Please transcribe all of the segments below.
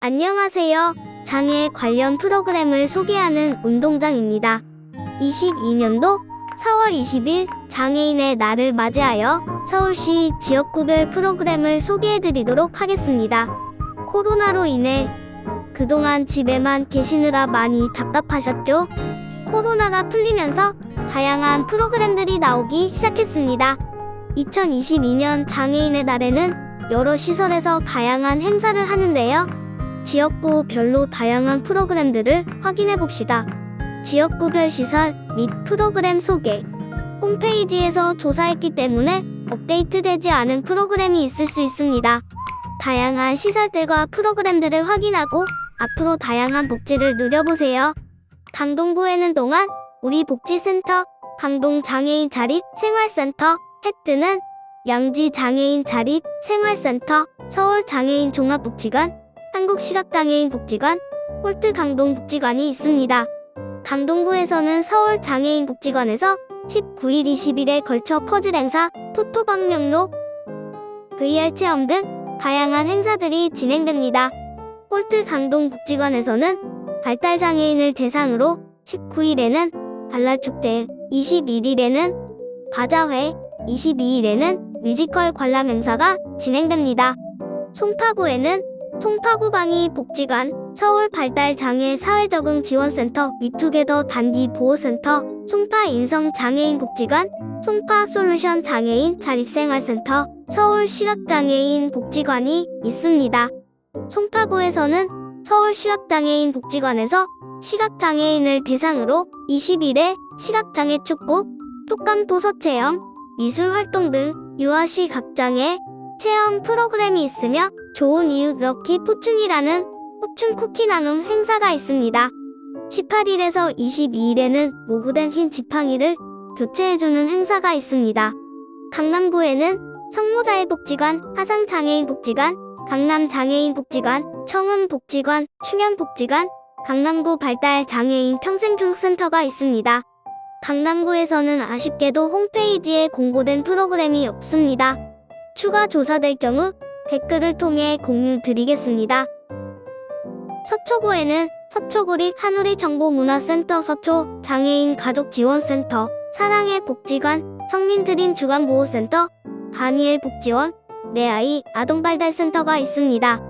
안녕하세요. 장애 관련 프로그램을 소개하는 운동장입니다. 22년도 4월 20일 장애인의 날을 맞이하여 서울시 지역구별 프로그램을 소개해드리도록 하겠습니다. 코로나로 인해 그동안 집에만 계시느라 많이 답답하셨죠? 코로나가 풀리면서 다양한 프로그램들이 나오기 시작했습니다. 2022년 장애인의 날에는 여러 시설에서 다양한 행사를 하는데요. 지역구별로 다양한 프로그램들을 확인해봅시다. 지역구별 시설 및 프로그램 소개. 홈페이지에서 조사했기 때문에 업데이트되지 않은 프로그램이 있을 수 있습니다. 다양한 시설들과 프로그램들을 확인하고 앞으로 다양한 복지를 누려보세요. 강동구에는 동안 우리복지센터, 강동장애인 자립생활센터, 해뜨는 양지장애인 자립생활센터, 서울장애인 종합복지관, 한국시각장애인 복지관, 홀트 강동복지관이 있습니다. 강동구에서는 서울장애인 복지관에서 19일, 20일에 걸쳐 퍼즐 행사, 포토방명록, VR 체험 등 다양한 행사들이 진행됩니다. 홀트 강동복지관에서는 발달장애인을 대상으로 19일에는 발라축제, 21일에는 바자회, 22일에는 뮤지컬 관람 행사가 진행됩니다. 송파구에는 송파구방위 복지관, 서울발달장애 사회적응지원센터, 위투게더 단기보호센터, 송파인성장애인 복지관, 송파솔루션 장애인 자립생활센터, 서울시각장애인 복지관이 있습니다. 송파구에서는 서울시각장애인 복지관에서 시각장애인을 대상으로 20일에 시각장애 축구, 톡감 도서체험, 미술활동 등 유아시각장애 체험 프로그램이 있으며 좋은 이웃 럭키 포춘이라는 포춘 쿠키 나눔 행사가 있습니다. 18일에서 22일에는 모구된 흰 지팡이를 교체해주는 행사가 있습니다. 강남구에는 성모자애복지관, 하상장애인복지관, 강남장애인복지관, 청운복지관, 충현복지관, 강남구 발달장애인 평생교육센터가 있습니다. 강남구에서는 아쉽게도 홈페이지에 공고된 프로그램이 없습니다. 추가 조사될 경우 댓글을 통해 공유 드리겠습니다. 서초구에는 서초구립 한우리정보문화센터, 서초 장애인 가족지원센터, 사랑의 복지관, 성민드림 주간보호센터, 다니엘 복지원, 내 아이 아동발달센터가 있습니다.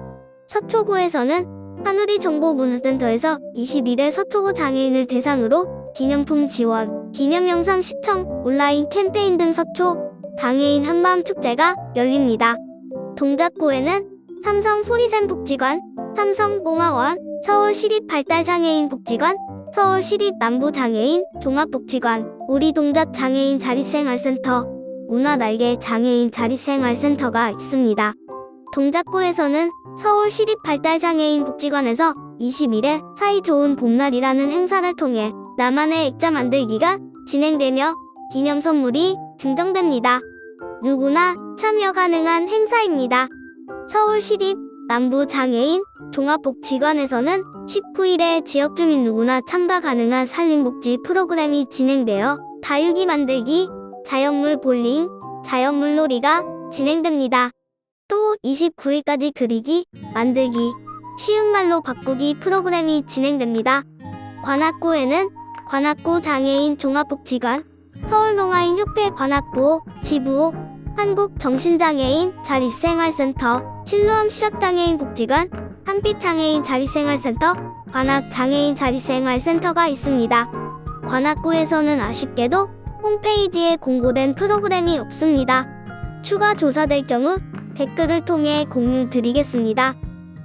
서초구에서는 한우리정보문화센터에서 20일에 서초구 장애인을 대상으로 기념품 지원, 기념영상 시청, 온라인 캠페인 등 서초 장애인 한마음 축제가 열립니다. 동작구에는 삼성소리샘복지관, 삼성봉화원, 서울시립발달장애인 복지관, 서울시립남부장애인 종합복지관, 우리동작장애인 자립생활센터, 문화날개 장애인 자립생활센터가 있습니다. 동작구에서는 서울시립발달장애인 복지관에서 20일에 사이좋은 봄날이라는 행사를 통해 나만의 액자 만들기가 진행되며 기념 선물이 증정됩니다. 누구나 참여 가능한 행사입니다. 서울시립 남부장애인 종합복지관에서는 19일에 지역주민 누구나 참가 가능한 산림복지 프로그램이 진행되어 다육이 만들기, 자연물 볼링, 자연물 놀이가 진행됩니다. 또 29일까지 그리기, 만들기, 쉬운 말로 바꾸기 프로그램이 진행됩니다. 관악구에는 관악구 장애인 종합복지관, 서울농아인협회 관악구 지부, 한국정신장애인 자립생활센터, 실로암 시각장애인 복지관, 한빛장애인 자립생활센터, 관악장애인 자립생활센터가 있습니다. 관악구에서는 아쉽게도 홈페이지에 공고된 프로그램이 없습니다. 추가 조사될 경우 댓글을 통해 공유 드리겠습니다.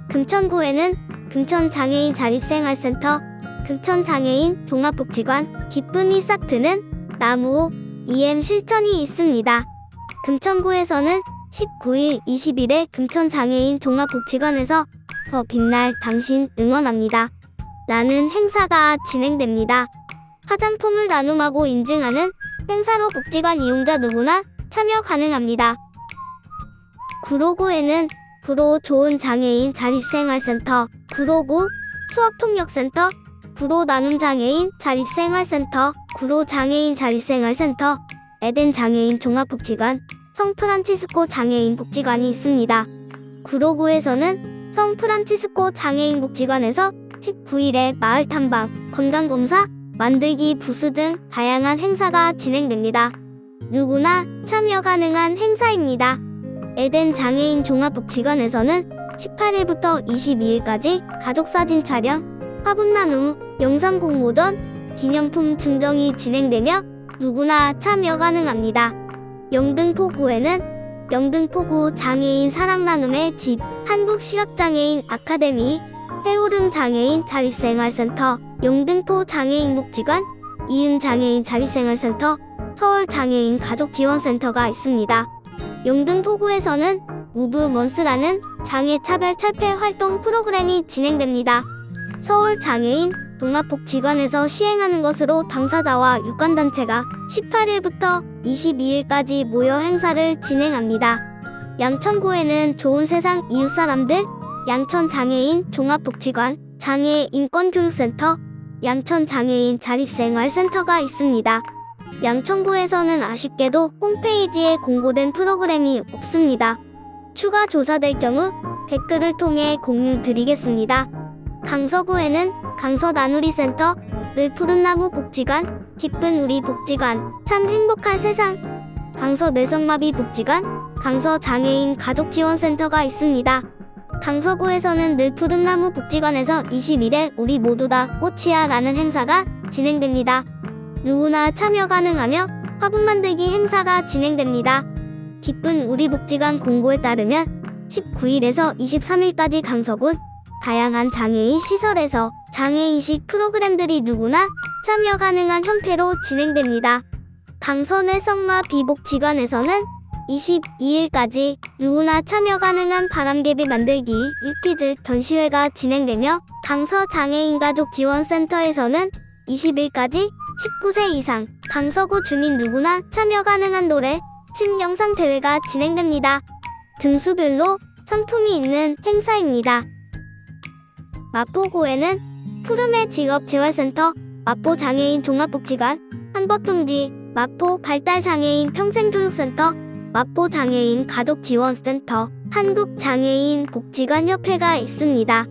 금천구에는 금천장애인 자립생활센터, 금천장애인 종합복지관, 기쁨이 싹트는 나무 EM 실천이 있습니다. 금천구에서는 19일, 20일에 금천장애인 종합복지관에서 더 빛날 당신 응원합니다 라는 행사가 진행됩니다. 화장품을 나눔하고 인증하는 행사로 복지관 이용자 누구나 참여 가능합니다. 구로구에는 구로 좋은 장애인 자립생활센터, 구로구 수업통역센터, 구로 나눔장애인 자립생활센터, 구로 장애인 자립생활센터, 에덴 장애인 종합복지관, 성프란치스코 장애인 복지관이 있습니다. 구로구에서는 성프란치스코 장애인 복지관에서 19일에 마을 탐방, 건강검사, 만들기 부스 등 다양한 행사가 진행됩니다. 누구나 참여 가능한 행사입니다. 에덴 장애인 종합복지관에서는 18일부터 22일까지 가족사진 촬영, 화분 나눔, 영상 공모전, 기념품 증정이 진행되며 누구나 참여 가능합니다. 영등포구에는 영등포구 장애인 사랑나눔의 집, 한국시각장애인 아카데미, 해오름 장애인 자립생활센터, 영등포 장애인복지관, 이은 장애인 자립생활센터, 서울 장애인 가족지원센터가 있습니다. 영등포구에서는 무브먼스라는 장애차별 철폐 활동 프로그램이 진행됩니다. 서울 장애인 종합복지관에서 시행하는 것으로 당사자와 유권단체가 18일부터 22일까지 모여 행사를 진행합니다. 양천구에는 좋은 세상 이웃사람들, 양천장애인 종합복지관, 장애인권교육센터, 양천장애인 자립생활센터가 있습니다. 양천구에서는 아쉽게도 홈페이지에 공고된 프로그램이 없습니다. 추가 조사될 경우 댓글을 통해 공유 드리겠습니다. 강서구에는 강서나누리센터, 늘푸른나무 복지관, 기쁜 우리 복지관, 참 행복한 세상, 강서뇌성마비 복지관, 강서장애인 가족지원센터가 있습니다. 강서구에서는 늘푸른나무 복지관에서 20일에 우리 모두 다 꽃이야 라는 행사가 진행됩니다. 누구나 참여 가능하며 화분 만들기 행사가 진행됩니다. 기쁜 우리 복지관 공고에 따르면 19일에서 23일까지 강서군 다양한 장애인 시설에서 장애인식 프로그램들이 누구나 참여 가능한 형태로 진행됩니다. 강서뇌성마 비복지관에서는 22일까지 누구나 참여 가능한 바람개비 만들기 유퀴즈 전시회가 진행되며 강서장애인가족지원센터에서는 20일까지 19세 이상 강서구 주민 누구나 참여 가능한 노래, 춤 영상 대회가 진행됩니다. 등수별로 상품이 있는 행사입니다. 마포구에는 푸르메 직업재활센터, 마포장애인 종합복지관, 한버둥지, 마포발달장애인 평생교육센터, 마포장애인 가족지원센터, 한국장애인 복지관협회가 있습니다.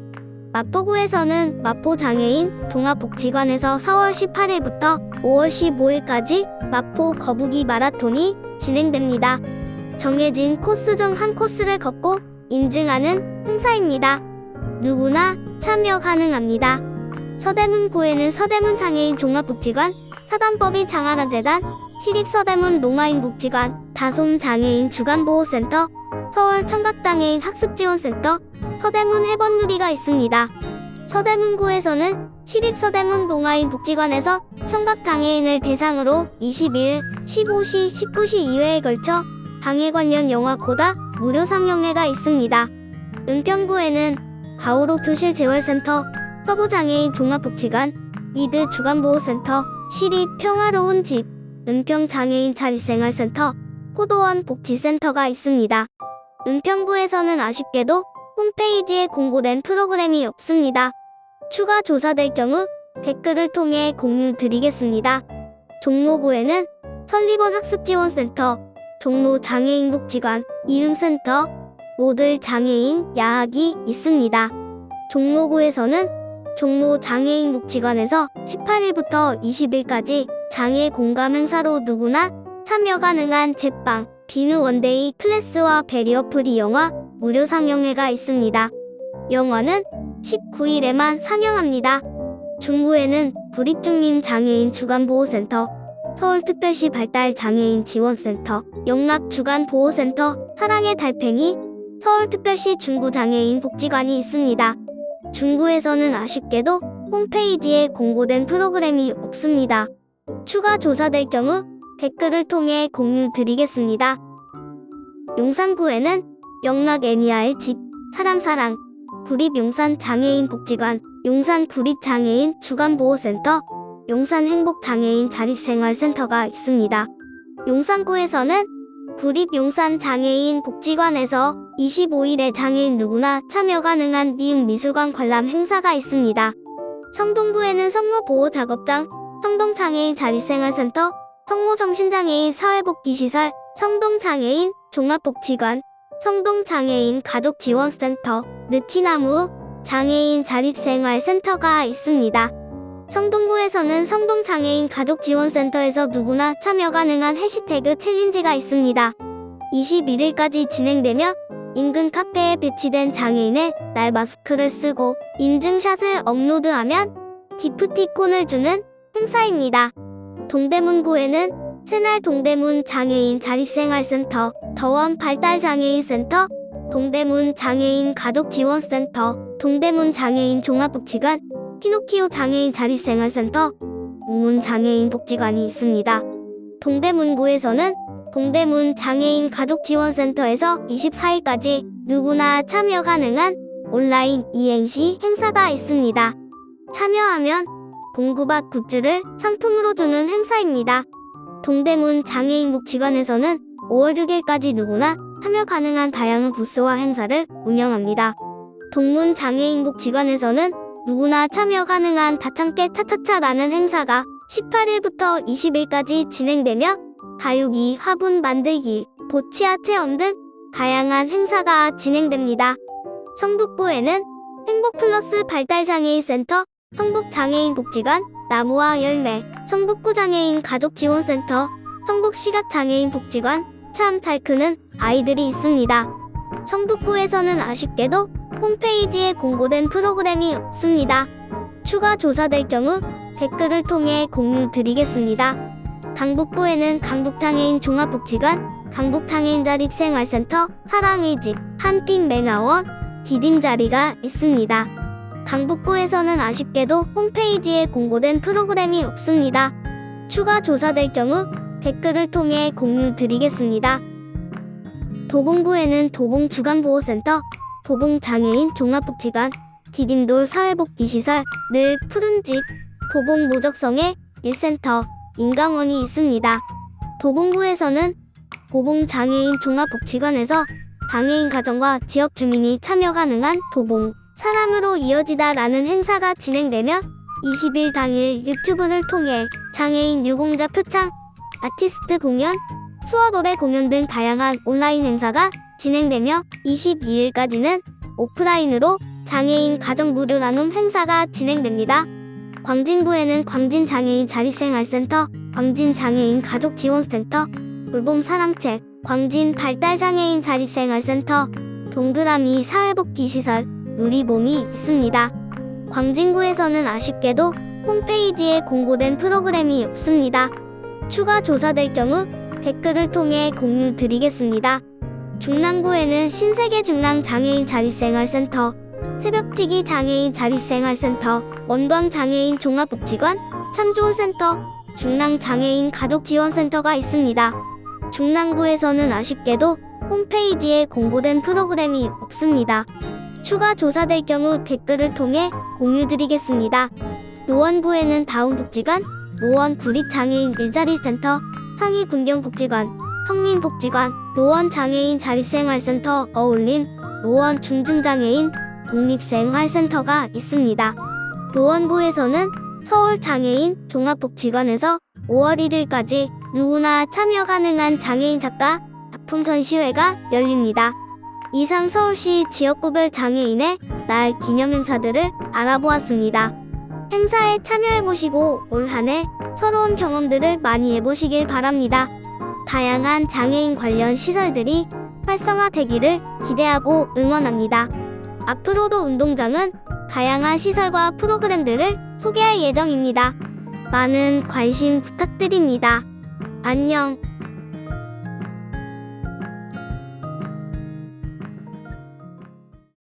마포구에서는 마포장애인 종합복지관에서 4월 18일부터 5월 15일까지 마포 거북이 마라톤이 진행됩니다. 정해진 코스 중 한 코스를 걷고 인증하는 행사입니다. 누구나 참여 가능합니다. 서대문구에는 서대문 장애인 종합복지관, 사단법인 장하라재단, 시립서대문 농아인복지관, 다솜 장애인 주간보호센터, 서울 청각장애인 학습지원센터, 서대문 해번누리가 있습니다. 서대문구에서는 시립서대문 농아인복지관에서 청각장애인을 대상으로 20일, 15시, 19시 2회에 걸쳐 장애 관련 영화 고다 무료 상영회가 있습니다. 은평구에는 가오로 교실재활센터, 서부장애인 종합복지관, 위드 주간보호센터, 시립 평화로운 집, 은평장애인 자립생활센터, 호도원 복지센터가 있습니다. 은평구에서는 아쉽게도 홈페이지에 공고된 프로그램이 없습니다. 추가 조사될 경우 댓글을 통해 공유 드리겠습니다. 종로구에는 설리번 학습지원센터, 종로장애인복지관, 이응센터, 모들 장애인 야학이 있습니다. 종로구에서는 종로장애인복지관에서 18일부터 20일까지 장애 공감 행사로 누구나 참여 가능한 제빵, 비누 원데이 클래스와 베리어 프리 영화 무료 상영회가 있습니다. 영화는 19일에만 상영합니다. 중구에는 구립중림 장애인 주간보호센터, 서울특별시 발달장애인 지원센터, 영락주간보호센터, 사랑의 달팽이, 서울특별시 중구장애인 복지관이 있습니다. 중구에서는 아쉽게도 홈페이지에 공고된 프로그램이 없습니다. 추가 조사될 경우 댓글을 통해 공유 드리겠습니다. 용산구에는 영락 애니아의 집, 사랑사랑, 구립용산 장애인 복지관, 용산 구립장애인 주간보호센터, 용산 행복장애인 자립생활센터가 있습니다. 용산구에서는 구립용산 장애인 복지관에서 25일에 장애인 누구나 참여 가능한 미음미술관 관람 행사가 있습니다. 성동구에는 성모보호작업장, 성동장애인 자립생활센터, 성모정신장애인 사회복지시설, 성동장애인 종합복지관, 성동장애인 가족지원센터, 느티나무 장애인 자립생활센터가 있습니다. 성동구에서는 성동장애인 가족지원센터에서 누구나 참여 가능한 해시태그 챌린지가 있습니다. 21일까지 진행되며 인근 카페에 배치된 장애인의 날 마스크를 쓰고 인증샷을 업로드하면 기프티콘을 주는 행사입니다. 동대문구에는 새날 동대문 장애인 자립생활센터, 더원 발달장애인센터, 동대문 장애인 가족지원센터, 동대문 장애인 종합복지관, 피노키오 장애인 자립생활센터, 웅문 장애인 복지관이 있습니다. 동대문구에서는 동대문 장애인 가족지원센터에서 24일까지 누구나 참여 가능한 온라인 이행시 행사가 있습니다. 참여하면 공구박 굿즈를 상품으로 주는 행사입니다. 동대문 장애인 복지관에서는 5월 6일까지 누구나 참여 가능한 다양한 부스와 행사를 운영합니다. 동문 장애인 복지관에서는 누구나 참여 가능한 다참깨 차차차라는 행사가 18일부터 20일까지 진행되며 다육이, 화분 만들기, 보치아 체험 등 다양한 행사가 진행됩니다. 성북구에는 행복플러스 발달장애인센터, 성북장애인복지관, 나무와 열매, 성북구 장애인 가족지원센터, 성북시각장애인 복지관, 참 잘 크는 아이들이 있습니다. 성북구에서는 아쉽게도 홈페이지에 공고된 프로그램이 없습니다. 추가 조사될 경우 댓글을 통해 공유 드리겠습니다. 강북구에는 강북장애인 종합복지관, 강북장애인 자립생활센터, 사랑의 집, 한빛맹아원, 디딤 자리가 있습니다. 강북구에서는 아쉽게도 홈페이지에 공고된 프로그램이 없습니다. 추가 조사될 경우 댓글을 통해 공유 드리겠습니다. 도봉구에는 도봉주간보호센터, 도봉장애인 종합복지관, 디딤돌 사회복지시설, 늘 푸른집, 도봉모적성의 1센터, 인강원이 있습니다. 도봉구에서는 도봉장애인 종합복지관에서 장애인 가정과 지역 주민이 참여 가능한 도봉, 사람으로 이어지다 라는 행사가 진행되며 20일 당일 유튜브를 통해 장애인 유공자 표창, 아티스트 공연, 수어 노래 공연 등 다양한 온라인 행사가 진행되며 22일까지는 오프라인으로 장애인 가정 무료 나눔 행사가 진행됩니다. 광진구에는 광진장애인 자립생활센터, 광진장애인 가족지원센터, 돌봄사랑책, 광진발달장애인 자립생활센터, 동그라미 사회복지시설, 누리봄이 있습니다. 광진구에서는 아쉽게도 홈페이지에 공고된 프로그램이 없습니다. 추가 조사될 경우 댓글을 통해 공유 드리겠습니다. 중랑구에는 신세계 중랑장애인 자립생활센터, 새벽지기 장애인 자립생활센터, 원광장애인 종합복지관, 참좋은센터, 중랑장애인 가족지원센터가 있습니다. 중랑구에서는 아쉽게도 홈페이지에 공고된 프로그램이 없습니다. 추가 조사될 경우 댓글을 통해 공유 드리겠습니다. 노원구에는 다운복지관, 노원구립장애인 일자리센터, 상위군경복지관, 성민복지관, 노원장애인 자립생활센터 어울림, 노원중증장애인 독립생활센터가 있습니다. 노원구에서는 서울장애인 종합복지관에서 5월 1일까지 누구나 참여 가능한 장애인 작가 작품 전시회가 열립니다. 이상 서울시 지역구별 장애인의 날 기념 행사들을 알아보았습니다. 행사에 참여해보시고 올 한 해 새로운 경험들을 많이 해보시길 바랍니다. 다양한 장애인 관련 시설들이 활성화되기를 기대하고 응원합니다. 앞으로도 운동장은 다양한 시설과 프로그램들을 소개할 예정입니다. 많은 관심 부탁드립니다. 안녕.